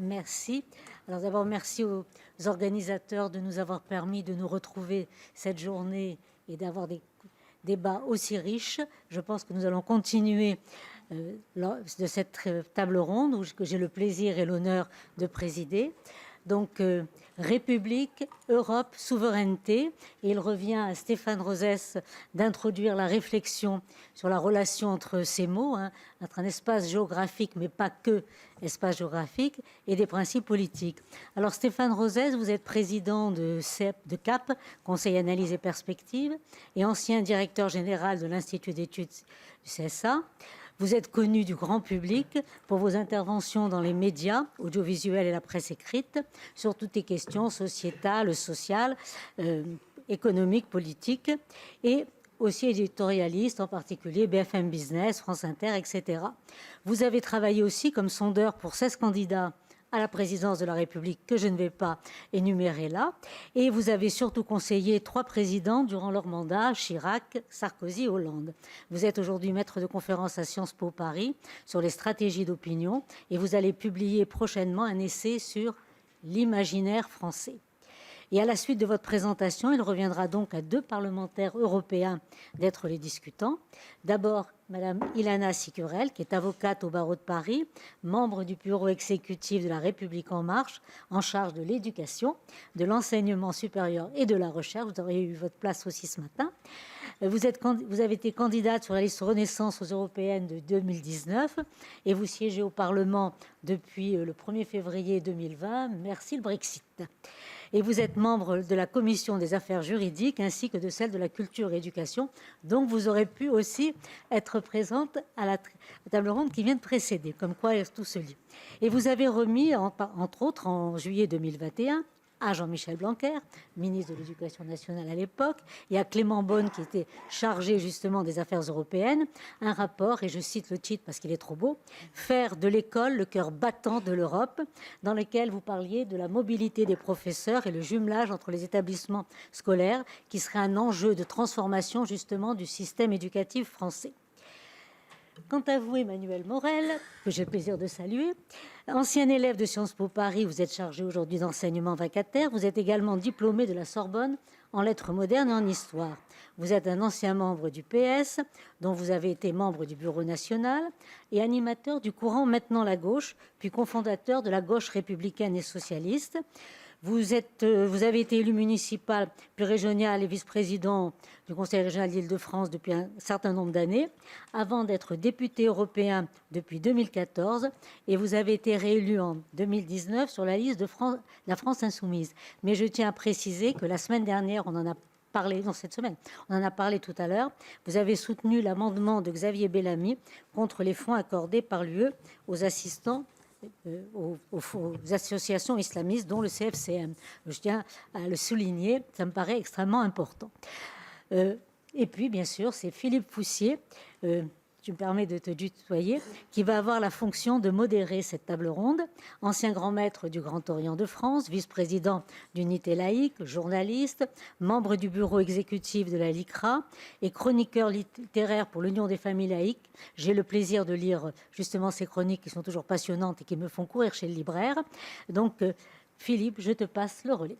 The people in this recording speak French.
Merci. Alors d'abord, merci aux organisateurs de nous avoir permis de nous retrouver cette journée et d'avoir des débats aussi riches. Je pense que nous allons continuer de cette table ronde que j'ai le plaisir et l'honneur de présider. Donc, République, Europe, souveraineté. Et il revient à Stéphane Rosès d'introduire la réflexion sur la relation entre ces mots, entre un espace géographique, mais pas que espace géographique, et des principes politiques. Alors, Stéphane Rosès, vous êtes président de CAP, Conseil Analyse et Perspective, et ancien directeur général de l'Institut d'études du CSA. Vous êtes connu du grand public pour vos interventions dans les médias, audiovisuels et la presse écrite, sur toutes les questions sociétales, sociales, économiques, politiques, et aussi éditorialiste, en particulier BFM Business, France Inter, etc. Vous avez travaillé aussi comme sondeur pour 16 candidats à la présidence de la République, que je ne vais pas énumérer là. Et vous avez surtout conseillé 3 présidents durant leur mandat, Chirac, Sarkozy, Hollande. Vous êtes aujourd'hui maître de conférence à Sciences Po Paris sur les stratégies d'opinion et vous allez publier prochainement un essai sur l'imaginaire français. Et à la suite de votre présentation, il reviendra donc à 2 parlementaires européens d'être les discutants. D'abord, Madame Ilana Sicurel, qui est avocate au barreau de Paris, membre du bureau exécutif de La République En Marche, en charge de l'éducation, de l'enseignement supérieur et de la recherche. Vous auriez eu votre place aussi ce matin. Vous avez été candidate sur la liste Renaissance aux européennes de 2019 et vous siégez au Parlement depuis le 1er février 2020. Merci le Brexit. Et vous êtes membre de la commission des affaires juridiques ainsi que de celle de la culture et éducation. Donc vous aurez pu aussi être présente à la table ronde qui vient de précéder, comme quoi tout se lie. Et vous avez remis, entre autres, en juillet 2021, à Jean-Michel Blanquer, ministre de l'Éducation nationale à l'époque, et à Clément Beaune, qui était chargé justement des affaires européennes, un rapport, et je cite le titre parce qu'il est trop beau, « Faire de l'école le cœur battant de l'Europe », dans lequel vous parliez de la mobilité des professeurs et le jumelage entre les établissements scolaires, qui serait un enjeu de transformation justement du système éducatif français. Quant à vous, Emmanuel Morel, que j'ai le plaisir de saluer, ancien élève de Sciences Po Paris, vous êtes chargé aujourd'hui d'enseignement vacataire. Vous êtes également diplômé de la Sorbonne en lettres modernes et en histoire. Vous êtes un ancien membre du PS, dont vous avez été membre du Bureau national et animateur du courant Maintenant la gauche, puis cofondateur de la gauche républicaine et socialiste. Vous avez été élu municipal, puis régional et vice-président du Conseil régional d'Île-de-France depuis un certain nombre d'années, avant d'être député européen depuis 2014, et vous avez été réélu en 2019 sur la liste de la France Insoumise. Mais je tiens à préciser que la semaine dernière, on en a parlé, non, cette semaine, on en a parlé tout à l'heure, vous avez soutenu l'amendement de Xavier Bellamy contre les fonds accordés par l'UE aux assistants aux associations islamistes, dont le CFCM. Je tiens à le souligner, ça me paraît extrêmement important. Et puis, bien sûr, c'est Philippe Foussier, tu me permets de te tutoyer, qui va avoir la fonction de modérer cette table ronde. Ancien grand maître du Grand Orient de France, vice-président d'Unité laïque, journaliste, membre du bureau exécutif de la LICRA et chroniqueur littéraire pour l'Union des familles laïques. J'ai le plaisir de lire justement ces chroniques qui sont toujours passionnantes et qui me font courir chez le libraire. Donc, Philippe, je te passe le relais.